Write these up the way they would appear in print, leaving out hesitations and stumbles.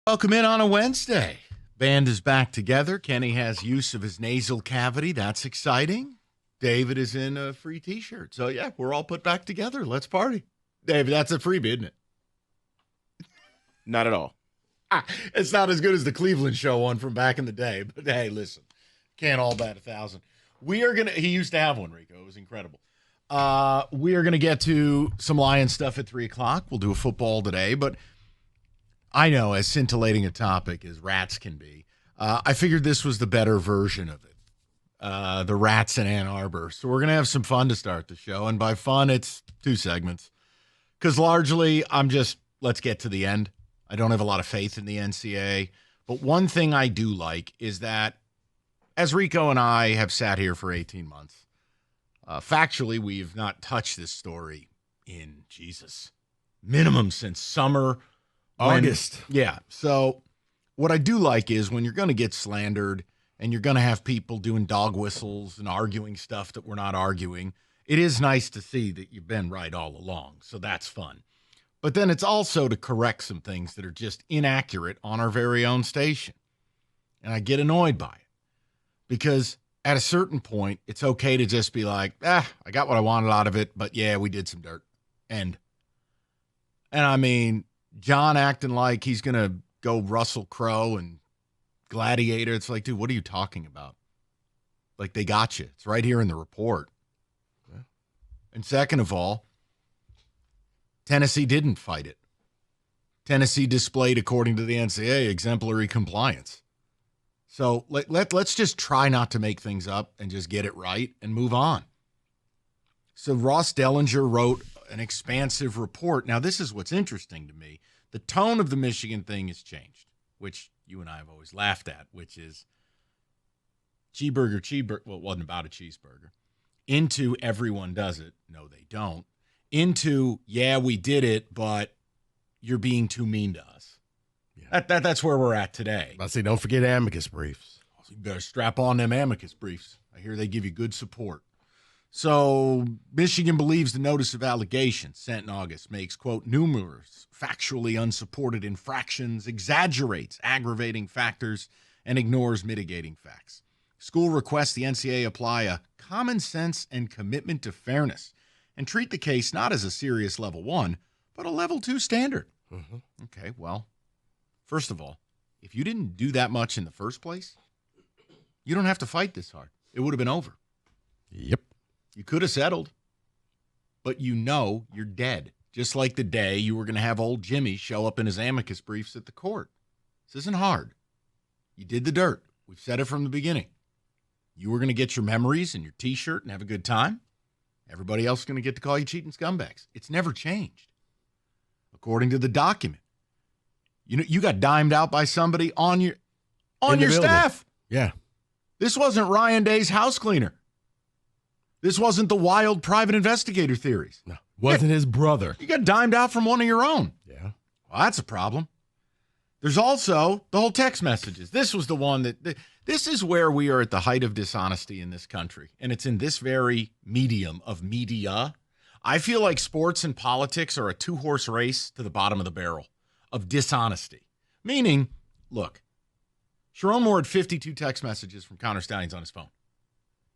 Welcome in on a Wednesday. Band is back together. Kenny has use of his nasal cavity. That's exciting. David is in a free T-shirt. So, yeah, we're all put back together. Let's party. David, that's a freebie, isn't it? Not at all. It's not as good as the Cleveland show one from back in the day. But, hey, listen, can't all bat 1,000. He used to have one, Rico. It was incredible. We are going to get to some Lions stuff at 3 o'clock. We'll do a football today, but I know, as scintillating a topic as rats can be, I figured this was the better version of it, the rats in Ann Arbor. So we're going to have some fun to start the show, and by fun, it's 2 segments. Because largely, let's get to the end. I don't have a lot of faith in the NCAA, but one thing I do like is that, as Rico and I have sat here for 18 months, factually, we've not touched this story in, minimum since summer August. Yeah. So what I do like is when you're going to get slandered and you're going to have people doing dog whistles and arguing stuff that we're not arguing, it is nice to see that you've been right all along. So that's fun. But then it's also to correct some things that are just inaccurate on our very own station. And I get annoyed by it because at a certain point, it's okay to just be like, I got what I wanted out of it, but yeah, we did some dirt. And I mean, John acting like he's going to go Russell Crowe and Gladiator. It's like, dude, what are you talking about? Like, they got you. It's right here in the report. Yeah. And second of all, Tennessee didn't fight it. Tennessee displayed, according to the NCAA, exemplary compliance. So let's just try not to make things up and just get it right and move on. So Ross Dellinger wrote an expansive report. Now, this is what's interesting to me. The tone of the Michigan thing has changed, which you and I have always laughed at, which is cheeseburger. Well, it wasn't about a cheeseburger. Into everyone does it. No, they don't. Into, yeah, we did it, but you're being too mean to us. Yeah. That's where we're at today. I say, don't forget amicus briefs. So you better strap on them amicus briefs. I hear they give you good support. So Michigan believes the notice of allegations sent in August makes, quote, numerous factually unsupported infractions, exaggerates aggravating factors, and ignores mitigating facts. School requests the NCAA apply a common sense and commitment to fairness and treat the case not as a serious level 1, but a level 2 standard. Mm-hmm. Okay, well, first of all, if you didn't do that much in the first place, you don't have to fight this hard. It would have been over. Yep. You could have settled, but you know you're dead. Just like the day you were going to have old Jimmy show up in his amicus briefs at the court. This isn't hard. You did the dirt. We've said it from the beginning. You were going to get your memories and your T-shirt and have a good time. Everybody else is going to get to call you cheating scumbags. It's never changed. According to the document, you got dimed out by somebody on your staff. Yeah. This wasn't Ryan Day's house cleaner. This wasn't the wild private investigator theories. No, wasn't his brother. You got dimed out from one of your own. Yeah. Well, that's a problem. There's also the whole text messages. This was the one this is where we are at the height of dishonesty in this country. And it's in this very medium of media. I feel like sports and politics are a 2-horse race to the bottom of the barrel of dishonesty. Meaning, look, Sharon Moore had 52 text messages from Connor Stallions on his phone.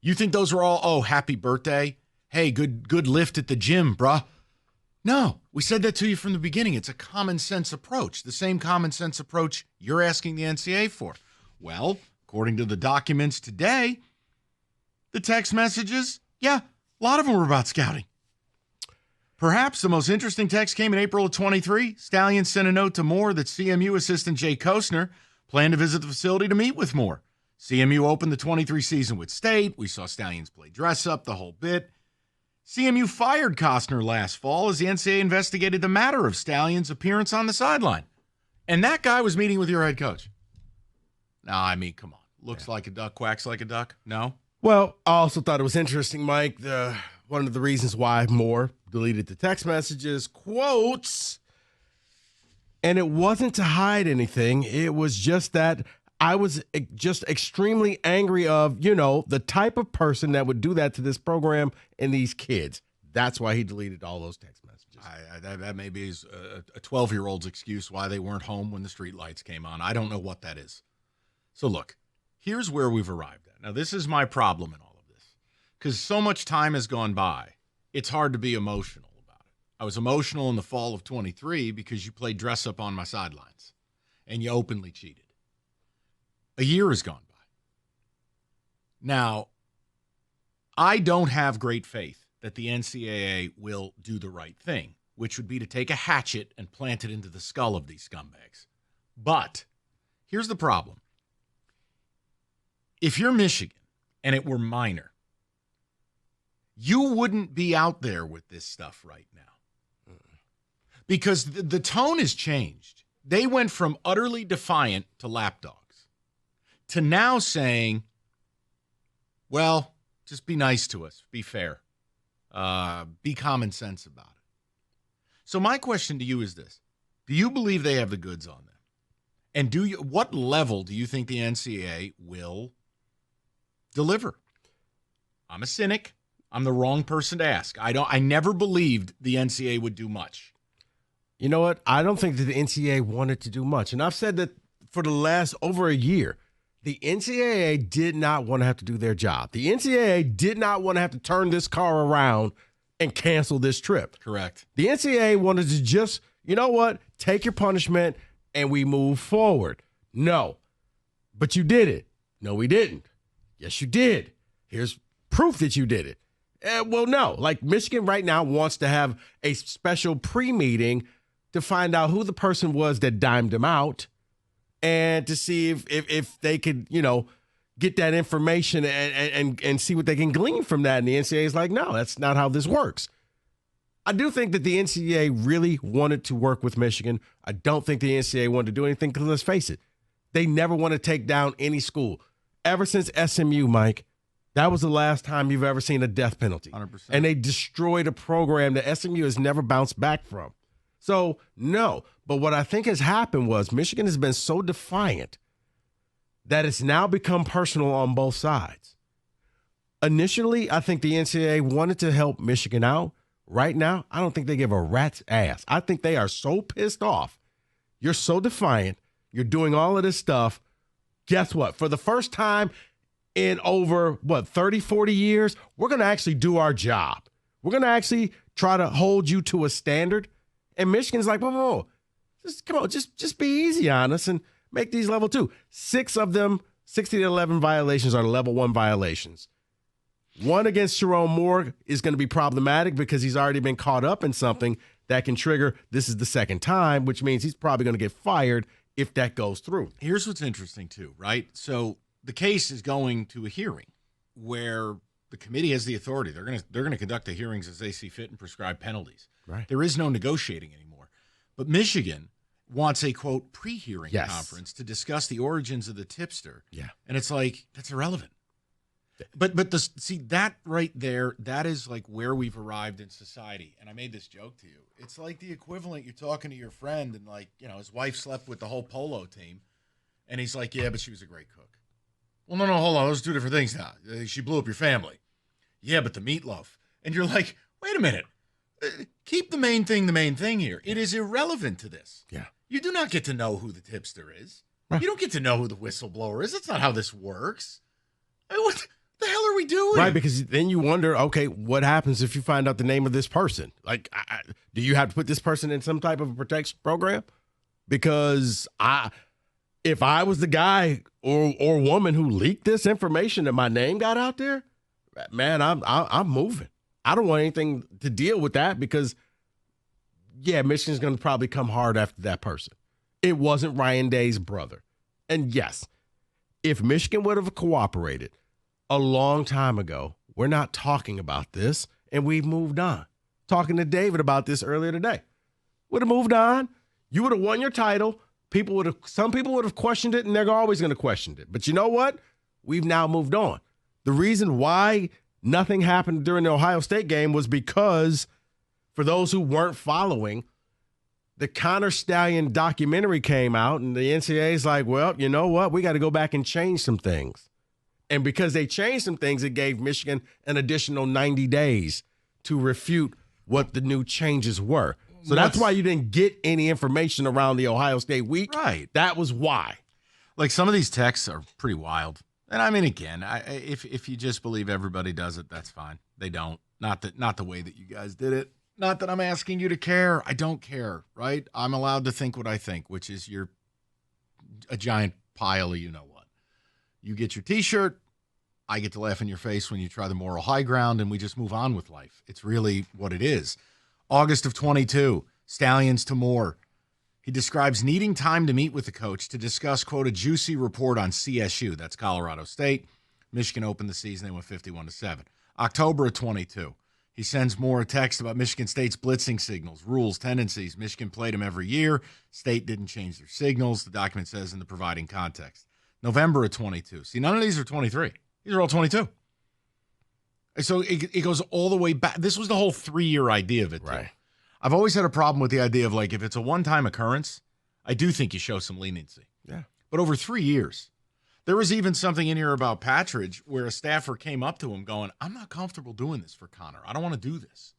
You think those were all, happy birthday? Hey, good lift at the gym, bruh. No, we said that to you from the beginning. It's a common sense approach, the same common sense approach you're asking the NCAA for. Well, according to the documents today, the text messages, yeah, a lot of them were about scouting. Perhaps the most interesting text came in April of 23. Stallions sent a note to Moore that CMU assistant Jay Kostner planned to visit the facility to meet with Moore. CMU opened the 23 season with State. We saw Stallions play dress-up, the whole bit. CMU fired Costner last fall as the NCAA investigated the matter of Stallions' appearance on the sideline. And that guy was meeting with your head coach. No, I mean, come on. Looks like a duck, quacks like a duck. No? Well, I also thought it was interesting, Mike. One of the reasons why Moore deleted the text messages, quotes, and it wasn't to hide anything. It was just that I was just extremely angry of, the type of person that would do that to this program and these kids. That's why he deleted all those text messages. That may be a 12-year-old's excuse why they weren't home when the street lights came on. I don't know what that is. So look, here's where we've arrived at. Now, this is my problem in all of this. Because so much time has gone by, it's hard to be emotional about it. I was emotional in the fall of 23 because you played dress-up on my sidelines, and you openly cheated. A year has gone by. Now, I don't have great faith that the NCAA will do the right thing, which would be to take a hatchet and plant it into the skull of these scumbags. But here's the problem. If you're Michigan and it were minor, you wouldn't be out there with this stuff right now. Because the tone has changed. They went from utterly defiant to lapdogs to now saying, well, just be nice to us, be fair, be common sense about it. So my question to you is this. Do you believe they have the goods on them? And what level do you think the NCAA will deliver? I'm a cynic. I'm the wrong person to ask. I never believed the NCAA would do much. You know what? I don't think that the NCAA wanted to do much. And I've said that for the last over a year. The NCAA did not want to have to do their job. The NCAA did not want to have to turn this car around and cancel this trip. Correct. The NCAA wanted to just, you know what, take your punishment and we move forward. No. But you did it. No, we didn't. Yes, you did. Here's proof that you did it. Well, no. Like Michigan right now wants to have a special pre-meeting to find out who the person was that dimed him out. And to see if they could, get that information and see what they can glean from that. And the NCAA is like, no, that's not how this works. I do think that the NCAA really wanted to work with Michigan. I don't think the NCAA wanted to do anything because, let's face it, they never want to take down any school. Ever since SMU, Mike, that was the last time you've ever seen a death penalty. 100%. And they destroyed a program that SMU has never bounced back from. So, no. But what I think has happened was Michigan has been so defiant that it's now become personal on both sides. Initially, I think the NCAA wanted to help Michigan out. Right now, I don't think they give a rat's ass. I think they are so pissed off. You're so defiant. You're doing all of this stuff. Guess what? For the first time in over, 30, 40 years, we're going to actually do our job. We're going to actually try to hold you to a standard. And Michigan's like, whoa. Just come on, just be easy on us and make these level 2. 6 of them, 60 to 11 violations are level 1 violations. One against Jerome Moore is going to be problematic because he's already been caught up in something that can trigger this is the second time, which means he's probably going to get fired if that goes through. Here's what's interesting too, right? So the case is going to a hearing where the committee has the authority. They're going to conduct the hearings as they see fit and prescribe penalties. Right. There is no negotiating anymore. But Michigan wants a, quote, pre-hearing conference to discuss the origins of the tipster. Yeah. And it's like, that's irrelevant. But that right there, that is like where we've arrived in society. And I made this joke to you. It's like the equivalent, you're talking to your friend and his wife slept with the whole polo team. And he's like, yeah, but she was a great cook. Well, no, hold on. Those are two different things now. She blew up your family. Yeah, but the meatloaf. And you're like, wait a minute. Keep the main thing here. It is irrelevant to this. Yeah. You do not get to know who the tipster is. Right. You don't get to know who the whistleblower is. That's not how this works. What the hell are we doing? Right, because then you wonder, okay, what happens if you find out the name of this person? Like, do you have to put this person in some type of a protection program? Because if I was the guy or woman who leaked this information and my name got out there, man, I'm moving. I don't want anything to deal with that because, Michigan's going to probably come hard after that person. It wasn't Ryan Day's brother. And yes, if Michigan would have cooperated a long time ago, we're not talking about this, and we've moved on. Talking to David about this earlier today. Would have moved on. You would have won your title. Some people would have questioned it, and they're always going to question it. But you know what? We've now moved on. The reason why nothing happened during the Ohio State game was because, for those who weren't following, the Connor Stallion documentary came out, and the NCAA is like, well, you know what? We got to go back and change some things. And because they changed some things, it gave Michigan an additional 90 days to refute what the new changes were. So that's why you didn't get any information around the Ohio State week. Right. That was why. Like, some of these texts are pretty wild. And I mean, again, if you just believe everybody does it, that's fine. They don't. Not the way that you guys did it. Not that I'm asking you to care. I don't care, right? I'm allowed to think what I think, which is you're a giant pile of you-know-what. You get your T-shirt. I get to laugh in your face when you try the moral high ground, and we just move on with life. It's really what it is. August of 22, Stallions to Moore. He describes needing time to meet with the coach to discuss, quote, a juicy report on CSU. That's Colorado State. Michigan opened the season. They went 51-7. October of 22. He sends Moore a text about Michigan State's blitzing signals, rules, tendencies. Michigan played them every year. State didn't change their signals. The document says in the providing context. November of 22. See, none of these are 23. These are all 22. So it goes all the way back. This was the whole 3-year idea of it. Right. Too. I've always had a problem with the idea of, like, if it's a one-time occurrence, I do think you show some leniency. Yeah. But over 3 years, there was even something in here about Patridge where a staffer came up to him going, I'm not comfortable doing this for Connor. I don't want to do this.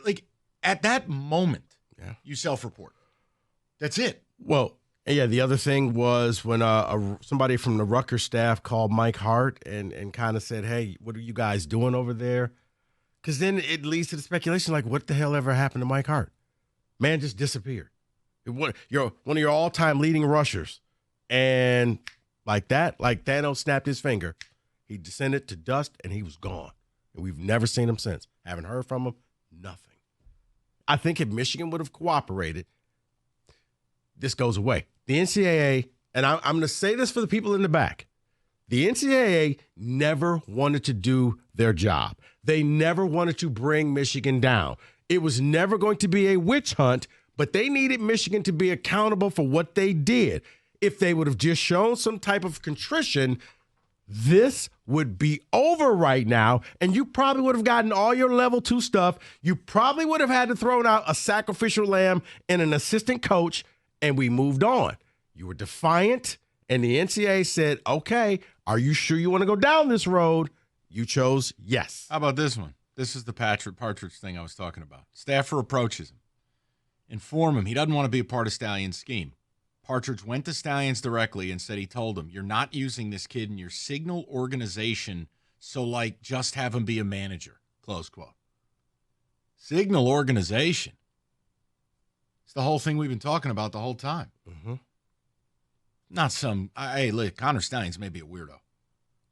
Like, at that moment, you self-report. That's it. Well, yeah, the other thing was when somebody from the Rutgers staff called Mike Hart and kind of said, hey, what are you guys doing over there? Because then it leads to the speculation, like, what the hell ever happened to Mike Hart? Man just disappeared. You're one of your all-time leading rushers. And like Thanos snapped his finger, he descended to dust, and he was gone. And we've never seen him since. Haven't heard from him, nothing. I think if Michigan would have cooperated, this goes away. The NCAA, and I'm going to say this for the people in the back, the NCAA never wanted to do their job. They never wanted to bring Michigan down. It was never going to be a witch hunt, but they needed Michigan to be accountable for what they did. If they would have just shown some type of contrition, this would be over right now, and you probably would have gotten all your level 2 stuff. You probably would have had to throw out a sacrificial lamb and an assistant coach, and we moved on. You were defiant, and the NCAA said, okay, are you sure you want to go down this road? You chose yes. How about this one? This is the Partridge thing I was talking about. Staffer approaches him. Inform him he doesn't want to be a part of Stallion's scheme. Partridge went to Stallions directly and said he told him, you're not using this kid in your signal organization, so, like, just have him be a manager, close quote. Signal organization. It's the whole thing we've been talking about the whole time. Mm-hmm. Not some, hey, look, Connor Stallions may be a weirdo,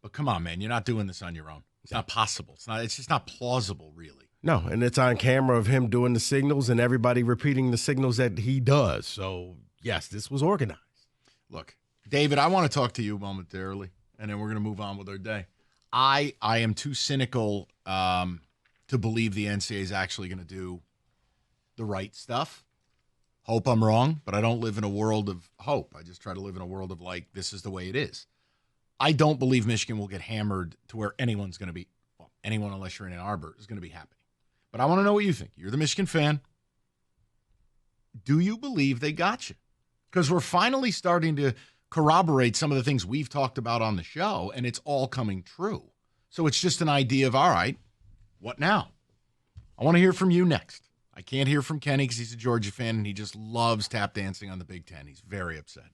but come on, man, you're not doing this on your own. It's not possible. It's just not plausible, really. No, and it's on camera of him doing the signals and everybody repeating the signals that he does. So, yes, this was organized. Look, David, I want to talk to you momentarily, and then we're going to move on with our day. I am too cynical to believe the NCAA is actually going to do the right stuff. Hope I'm wrong, but I don't live in a world of hope. I just try to live in a world of, like, this is the way it is. I don't believe Michigan will get hammered to where anyone's going to be, well, anyone unless you're in Ann Arbor is going to be happy. But I want to know what you think. You're the Michigan fan. Do you believe they got you? Because we're finally starting to corroborate some of the things we've talked about on the show, and it's all coming true. So it's just an idea of, all right, what now? I want to hear from you next. I can't hear from Kenny because he's a Georgia fan, and he just loves tap dancing on the Big Ten. He's very upset.